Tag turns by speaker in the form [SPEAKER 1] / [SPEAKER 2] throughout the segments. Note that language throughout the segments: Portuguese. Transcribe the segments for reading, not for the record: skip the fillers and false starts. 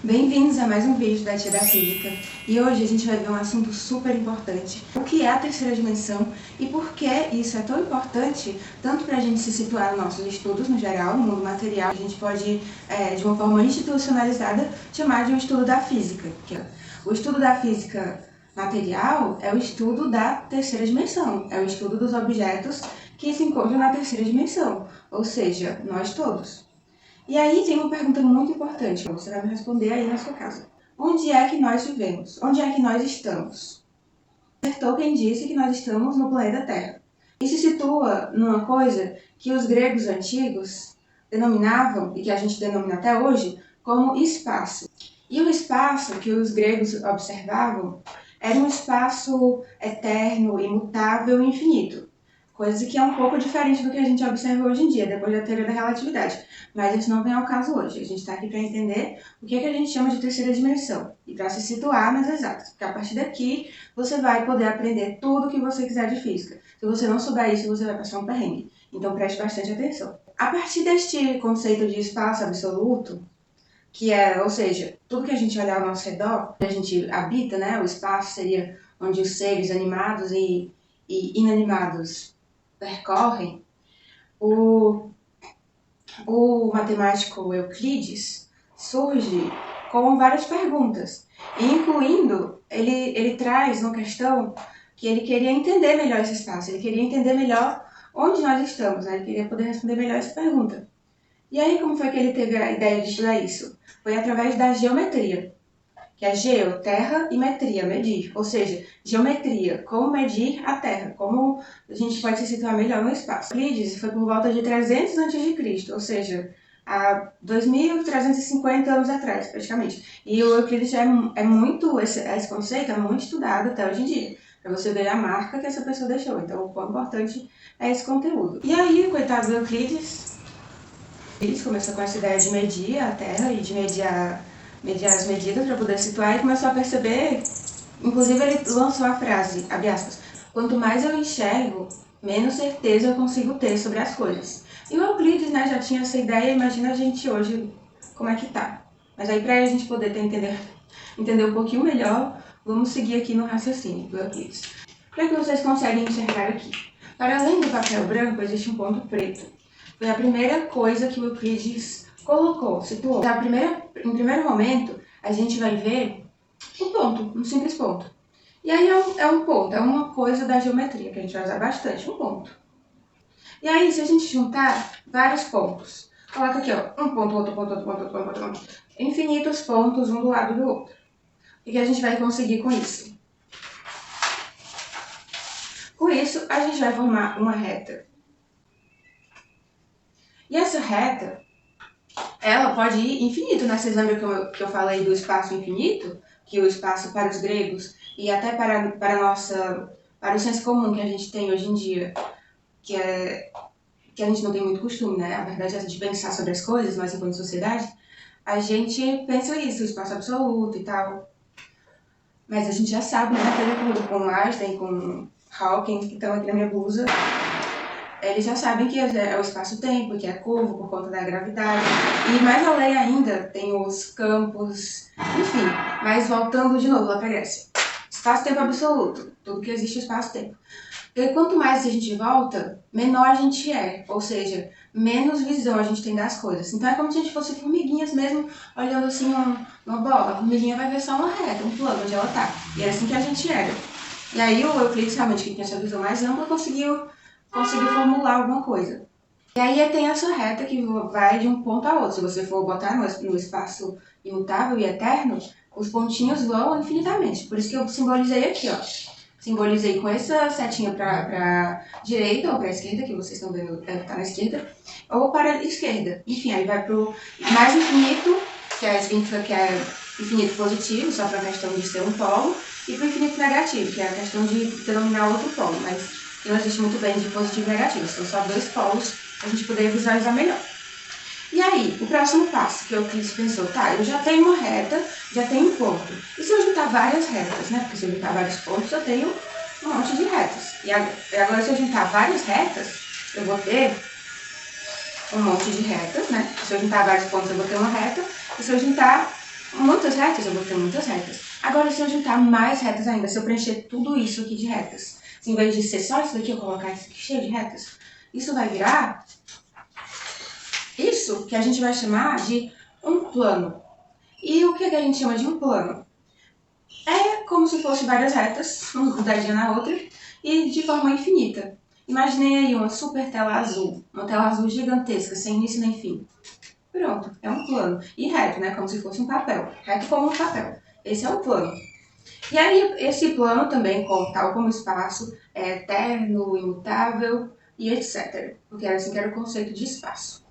[SPEAKER 1] Bem-vindos a mais um vídeo da Tia da Física. E hoje a gente vai ver um assunto super importante. O que é a terceira dimensão e por que isso é tão importante, tanto para a gente se situar nos nossos estudos no geral, no mundo material, a gente pode, de uma forma institucionalizada, chamar de um estudo da física. O estudo da física material é o estudo da terceira dimensão, é o estudo dos objetos que se encontram na terceira dimensão, ou seja, nós todos. E aí tem uma pergunta muito importante, que você vai me responder aí na sua casa. Onde é que nós vivemos? Onde é que nós estamos? Tolkien disse que nós estamos no planeta Terra. E se situa numa coisa que os gregos antigos denominavam, e que a gente denomina até hoje, como espaço. E o espaço que os gregos observavam era um espaço eterno, imutável e infinito. Coisa que é um pouco diferente do que a gente observa hoje em dia, depois da teoria da relatividade. Mas isso não vem ao caso hoje. A gente está aqui para entender o que a gente chama de terceira dimensão e para se situar nas exatas. Porque a partir daqui você vai poder aprender tudo o que você quiser de física. Se você não souber isso, você vai passar um perrengue. Então preste bastante atenção. A partir deste conceito de espaço absoluto, que é, ou seja, tudo que a gente olhar ao nosso redor, que a gente habita, né? O espaço seria onde os seres animados e inanimados percorrem. O matemático Euclides surge com várias perguntas, incluindo, ele traz uma questão que ele queria entender melhor esse espaço, ele queria entender melhor onde nós estamos, né? Ele queria poder responder melhor essa pergunta. E aí, como foi que ele teve a ideia de estudar isso? Foi através da geometria, que é geo, terra, e metria, medir. Ou seja, geometria, como medir a Terra, como a gente pode se situar melhor no espaço. Euclides foi por volta de 300 a.C., ou seja, há 2.350 anos atrás, praticamente. E o Euclides já esse conceito é muito estudado até hoje em dia, para você ver a marca que essa pessoa deixou. Então, o quão importante é esse conteúdo. E aí, coitado do Euclides, ele começou com essa ideia de medir a Terra e de medir as medidas para poder situar e começou a perceber, inclusive ele lançou a frase, abre aspas, quanto mais eu enxergo, menos certeza eu consigo ter sobre as coisas. E o Euclides, né, já tinha essa ideia, imagina a gente hoje como é que tá. Mas aí para a gente poder entender um pouquinho melhor, vamos seguir aqui no raciocínio do Euclides. O que vocês conseguem enxergar aqui? Para além do papel branco, existe um ponto preto. Foi a primeira coisa que o Euclides colocou, situou. Em primeiro momento, a gente vai ver um ponto, um simples ponto. E aí é um ponto, é uma coisa da geometria que a gente vai usar bastante, um ponto. E aí, se a gente juntar vários pontos, coloca aqui, ó, um ponto, outro ponto, outro ponto, outro ponto, outro ponto, infinitos pontos um do lado do outro. O que a gente vai conseguir com isso? Com isso, a gente vai formar uma reta. E essa reta, ela pode ir infinito, né? Vocês lembram que eu falei do espaço infinito? Que o espaço para os gregos e até para o senso comum que a gente tem hoje em dia, que a gente não tem muito costume, né? A verdade é a gente pensar sobre as coisas, mas enquanto sociedade, a gente pensa isso, o espaço absoluto e tal. Mas a gente já sabe, né? De acordo com Einstein, com Hawking, que estão aqui na minha blusa, eles já sabem que é o espaço-tempo, que é curvo por conta da gravidade. E mais além ainda, tem os campos, enfim. Mas voltando de novo lá para a Grécia. Espaço-tempo absoluto, tudo que existe é espaço-tempo. E quanto mais a gente volta, menor a gente é. Ou seja, menos visão a gente tem das coisas. Então é como se a gente fosse formiguinhas mesmo, olhando assim uma bola. A formiguinha vai ver só uma reta, um plano onde ela tá. E é assim que a gente era. E aí o Euclides, realmente, que tinha essa visão mais ampla, conseguiu formular alguma coisa. E aí tem essa reta que vai de um ponto a outro. Se você for botar no espaço imutável e eterno, os pontinhos vão infinitamente. Por isso que eu simbolizei aqui, ó. Simbolizei com essa setinha para direita ou para esquerda, que vocês estão vendo, tá na esquerda, ou para a esquerda. Enfim, aí vai pro mais infinito, que é infinito positivo, só para a questão de ser um polo, e pro infinito negativo, que é a questão de denominar outro polo, mas não existe muito bem de positivo e negativo, são só dois polos para a gente poder visualizar melhor. E aí, o próximo passo que o Euclides pensou, tá, eu já tenho uma reta, já tenho um ponto. E se eu juntar várias retas, né? Porque se eu juntar vários pontos, eu tenho um monte de retas. E agora, se eu juntar várias retas, eu vou ter um monte de retas, né? Se eu juntar vários pontos, eu vou ter uma reta. E se eu juntar muitas retas, eu botei muitas retas. Agora, se eu juntar mais retas ainda, se eu preencher tudo isso aqui de retas, se em vez de ser só isso daqui, eu colocar isso aqui cheio de retas, isso vai virar isso que a gente vai chamar de um plano. E o que a gente chama de um plano? É como se fosse várias retas, uma grudadinha na outra, e de forma infinita. Imaginei aí uma super tela azul, uma tela azul gigantesca, sem início nem fim. Pronto, é um plano. E reto, né? Como se fosse um papel. Reto como um papel. Esse é o plano. E aí, esse plano também, tal como o espaço, é eterno, imutável e etc. Porque era assim que era o conceito de espaço.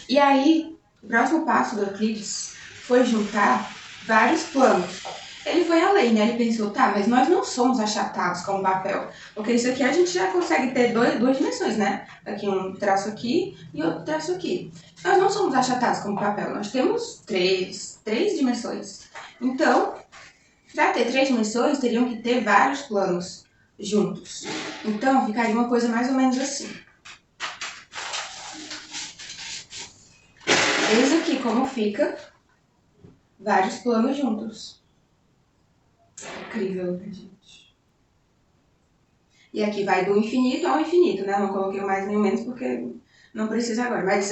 [SPEAKER 1] E aí, o próximo passo do Euclides foi juntar vários planos. Ele foi além, né? Ele pensou, tá, mas nós não somos achatados como papel. Porque isso aqui a gente já consegue ter duas dimensões, né? Aqui um traço aqui e outro traço aqui. Nós não somos achatados como papel, nós temos três dimensões. Então, para ter 3 dimensões, teriam que ter vários planos juntos. Então, ficaria uma coisa mais ou menos assim. Eis aqui como fica vários planos juntos. Incrível, né, gente? E aqui vai do infinito ao infinito, né? Não coloquei mais nem menos porque não precisa agora. Mas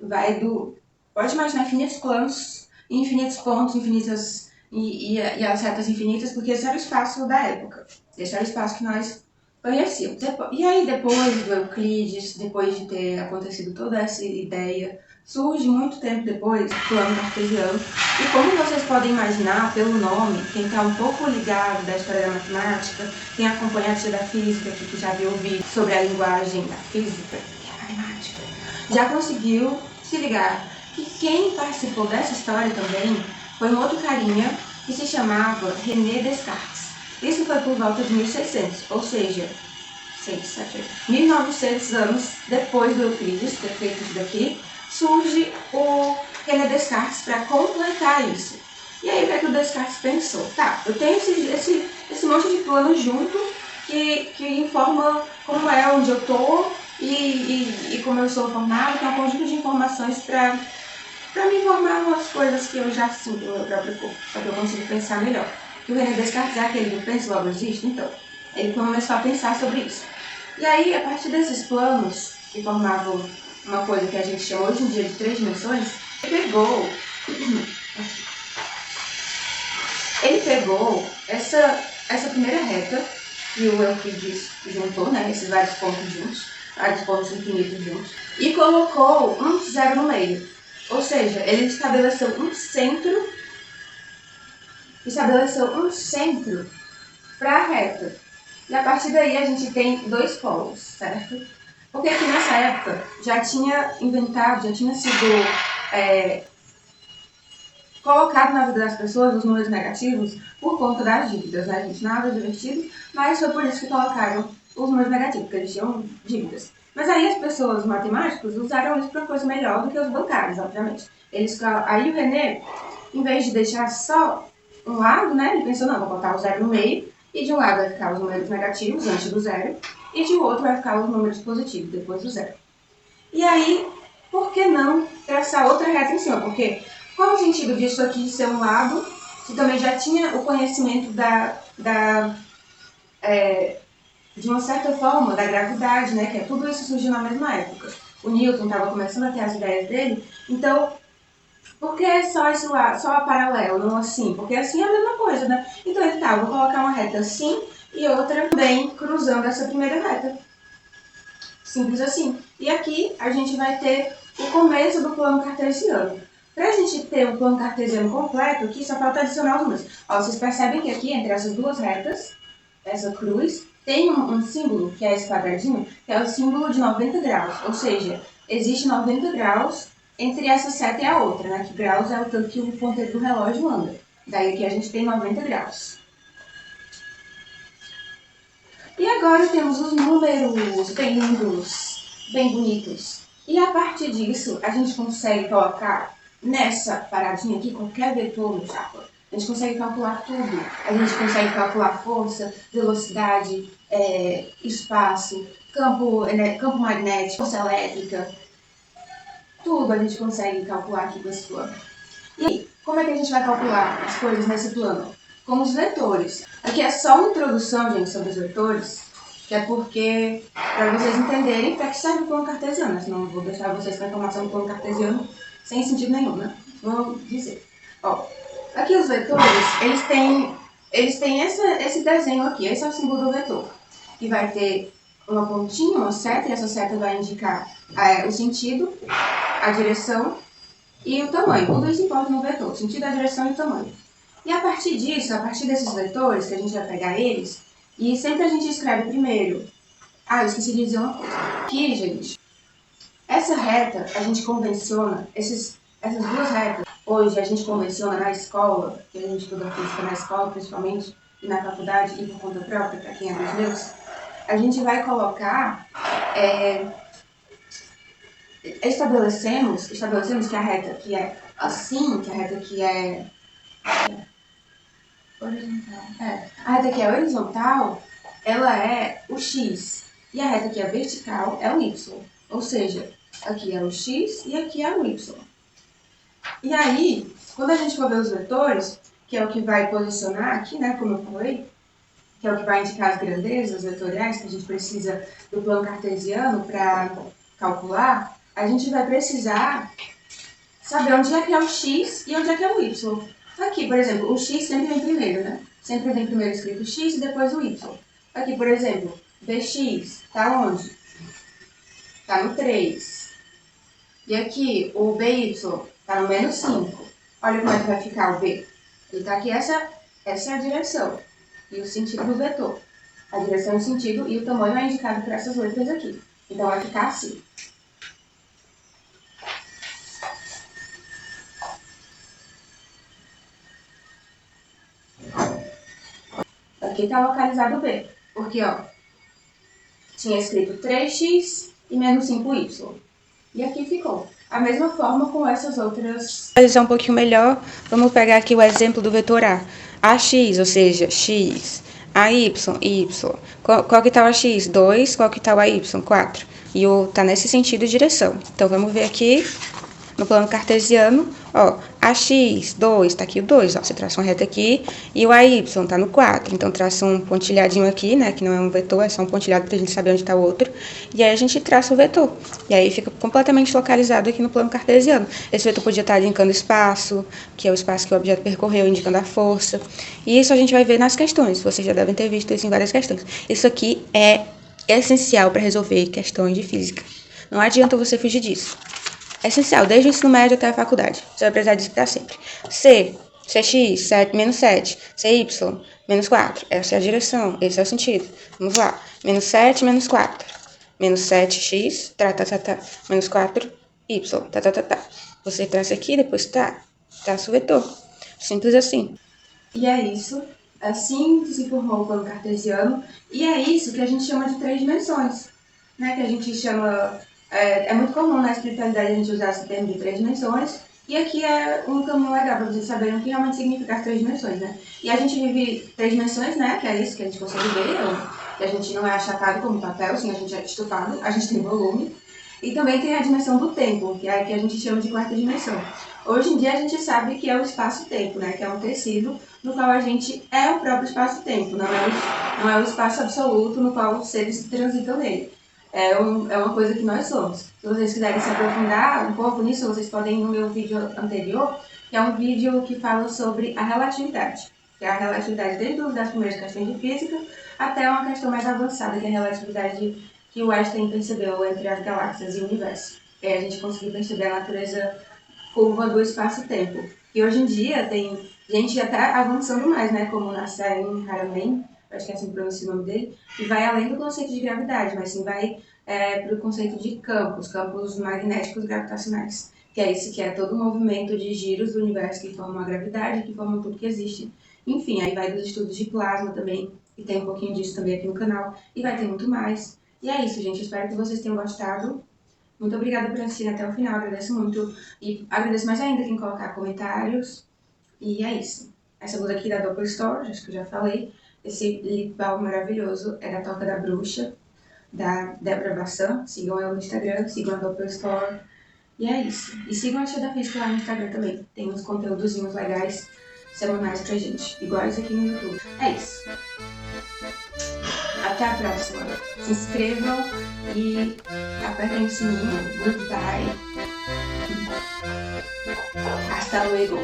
[SPEAKER 1] vai do... Pode imaginar infinitos planos, infinitos pontos, infinitas... E as retas infinitas, porque esse era o espaço da época. Esse era o espaço que nós conhecíamos. E aí, depois do Euclides, depois de ter acontecido toda essa ideia, surge muito tempo depois o plano cartesiano. E como vocês podem imaginar pelo nome, quem está um pouco ligado da história da matemática, quem acompanha a história da física, que já viu ouvir sobre a linguagem da física e a matemática, já conseguiu se ligar que quem participou dessa história também foi um outro carinha que se chamava René Descartes. Isso foi por volta de 1600, ou seja, 1900 anos depois do Euclides ter feito isso daqui, surge o René Descartes para completar isso. E aí o que é que o Descartes pensou? Tá, eu tenho esse monte de plano junto que informa como é onde eu estou e como eu sou formado, que é um conjunto de informações para me informar umas coisas que eu já sinto no meu próprio corpo, para que eu consiga pensar melhor. E o René Descartes é aquele que pensa logo existe, então ele começou a pensar sobre isso. E aí, a partir desses planos, que formavam uma coisa que a gente chama hoje em dia de 3 dimensões, ele pegou essa primeira reta que o Euclides juntou, né, esses vários pontos juntos, vários pontos infinitos juntos, e colocou um zero no meio. Ou seja, ele estabeleceu um centro para a reta. E a partir daí a gente tem 2 polos, certo? Porque aqui nessa época já tinha sido colocado na vida das pessoas os números negativos por conta das dívidas, né, gente? Nada divertido, mas foi por isso que colocaram os números negativos, porque eles tinham dívidas. Mas aí as pessoas matemáticas usaram isso para coisa melhor do que os bancários, obviamente. Aí o René, em vez de deixar só um lado, né, ele pensou, não, vou botar o zero no meio, e de um lado vai ficar os números negativos antes do zero, e de outro vai ficar os números positivos depois do zero. E aí, por que não traçar outra reta em cima? Porque qual o sentido disso aqui de ser um lado, se também já tinha o conhecimento de uma certa forma, da gravidade, né? Que tudo isso surgiu na mesma época. O Newton estava começando a ter as ideias dele, então, por que só esse lado, só a paralelo, não assim? Porque assim é a mesma coisa, né? Então ele vou colocar uma reta assim e outra bem cruzando essa primeira reta. Simples assim. E aqui a gente vai ter o começo do plano cartesiano. Para a gente ter o plano cartesiano completo, aqui só falta adicionar os números. Ó, vocês percebem que aqui, entre essas duas retas, essa cruz, tem um símbolo, que é esse quadradinho, que é o símbolo de 90 graus. Ou seja, existe 90 graus entre essa seta e a outra, né? Que graus é o tanto que o ponteiro do relógio anda. Daí aqui a gente tem 90 graus. E agora temos os números bem lindos, bem bonitos. E a partir disso, a gente consegue colocar nessa paradinha aqui qualquer vetor no chapa. A gente consegue calcular tudo. A gente consegue calcular força, velocidade, espaço, campo magnético, força elétrica. Tudo a gente consegue calcular aqui com esse plano. E aí, é que a gente vai calcular as coisas nesse plano? Com os vetores. Aqui é só uma introdução, gente, sobre os vetores, que é porque, para vocês entenderem para que serve o plano cartesiano, senão eu vou deixar vocês com a informação do plano cartesiano sem sentido nenhum, né? Vou dizer. Ó, aqui os vetores, eles têm esse desenho aqui, esse é o símbolo do vetor, que vai ter uma pontinha, uma seta, e essa seta vai indicar o sentido, a direção e o tamanho. Tudo isso importa no vetor, o sentido, a direção e o tamanho. E a partir disso, a partir desses vetores, que a gente vai pegar eles, e sempre a gente escreve primeiro. Eu esqueci de dizer uma coisa. Aqui, gente, essa reta, a gente convenciona, essas duas retas, hoje a gente convenciona na escola, que a gente estuda física na escola, principalmente, e na faculdade, e por conta própria, para quem é dos meus, a gente vai colocar, estabelecemos que a reta que é assim, que a reta que é horizontal, a reta que é horizontal, ela é o x, e a reta que é vertical é o y, ou seja, aqui é o x e aqui é o y. E aí, quando a gente for ver os vetores, que é o que vai posicionar aqui, né, como eu falei, que é o que vai indicar as grandezas vetoriais que a gente precisa do plano cartesiano para calcular, a gente vai precisar saber onde é que é o x e onde é que é o y. Aqui, por exemplo, o x sempre vem primeiro, né? Sempre vem primeiro escrito x e depois o y. Aqui, por exemplo, dx está onde? Está no 3. E aqui, o by está no menos 5. Olha como é que vai ficar o b. Ele está aqui, essa é a direção e o sentido do vetor. A direção e o sentido e o tamanho é indicado por essas letras aqui. Então, vai ficar assim. Aqui está localizado o B, porque ó, tinha escrito 3x e menos 5y. E aqui ficou. A mesma forma com essas outras. Para analisar um pouquinho melhor, vamos pegar aqui o exemplo do vetor A. AX, ou seja, x. AY, y. Qual que está o AX? 2. Qual que está o AY? 4. E o está nesse sentido de direção. Então, vamos ver aqui no plano cartesiano, ó, AX, 2, tá aqui o 2, ó, você traça uma reta aqui, e o AY tá no 4, então traça um pontilhadinho aqui, né, que não é um vetor, é só um pontilhado pra gente saber onde tá o outro, e aí a gente traça o vetor, e aí fica completamente localizado aqui no plano cartesiano. Esse vetor podia estar indicando espaço, que é o espaço que o objeto percorreu, indicando a força, e isso a gente vai ver nas questões, vocês já devem ter visto isso em várias questões. Isso aqui é essencial para resolver questões de física, não adianta você fugir disso. É essencial, desde o ensino médio até a faculdade. Você vai precisar disso para sempre. Cx, 7, menos 7. Cy, menos 4. Essa é a direção, esse é o sentido. Vamos lá. Menos 7, menos 4. Menos 7x, menos 4y, Você traça aqui, depois traça o vetor. Simples assim. E é isso. Assim que se formou o plano cartesiano. E é isso que a gente chama de 3 dimensões. Né? Que a gente chama... É muito comum na espiritualidade a gente usar esse termo de 3 dimensões, e aqui é um caminho legal para vocês saberem o que realmente significa as 3 dimensões, né? E a gente vive 3 dimensões, né? Que é isso que a gente consegue ver, que a gente não é achatado como papel, sim, a gente é estufado, a gente tem volume. E também tem a dimensão do tempo, que é a que a gente chama de quarta dimensão. Hoje em dia a gente sabe que é o espaço-tempo, né? Que é um tecido no qual a gente é o próprio espaço-tempo, não é o espaço absoluto no qual os seres transitam nele. É uma coisa que nós somos. Se vocês quiserem se aprofundar um pouco nisso, vocês podem ir no meu vídeo anterior, que é um vídeo que fala sobre a relatividade. Que é a relatividade desde as primeiras questões de física até uma questão mais avançada, que é a relatividade que o Einstein percebeu entre as galáxias e o universo. A gente conseguiu perceber a natureza curva do espaço-tempo. E hoje em dia tem gente até avançando mais, né? Como Nassim Haramein, acho que é assim que pronuncia o nome dele, e vai além do conceito de gravidade, mas sim vai para o conceito de campos magnéticos gravitacionais, que é isso, que é todo o movimento de giros do universo que formam a gravidade, que formam tudo que existe. Enfim, aí vai dos estudos de plasma também, e tem um pouquinho disso também aqui no canal, e vai ter muito mais. E é isso, gente, espero que vocês tenham gostado. Muito obrigada por assistir até o final, agradeço muito, e agradeço mais ainda quem colocar comentários, e é isso. Essa blusa aqui da Doppel Store, acho que eu já falei. Esse lip balm maravilhoso é da Toca da Bruxa, da Débora Bassan. Sigam ela no Instagram, sigam a Doppel Store. E é isso. E sigam a Tia da Física lá no Instagram também. Tem uns conteúdozinhos legais semanais pra gente, iguais aqui no YouTube. É isso. Até a próxima. Se inscrevam e apertem o sininho. Goodbye. Hasta luego.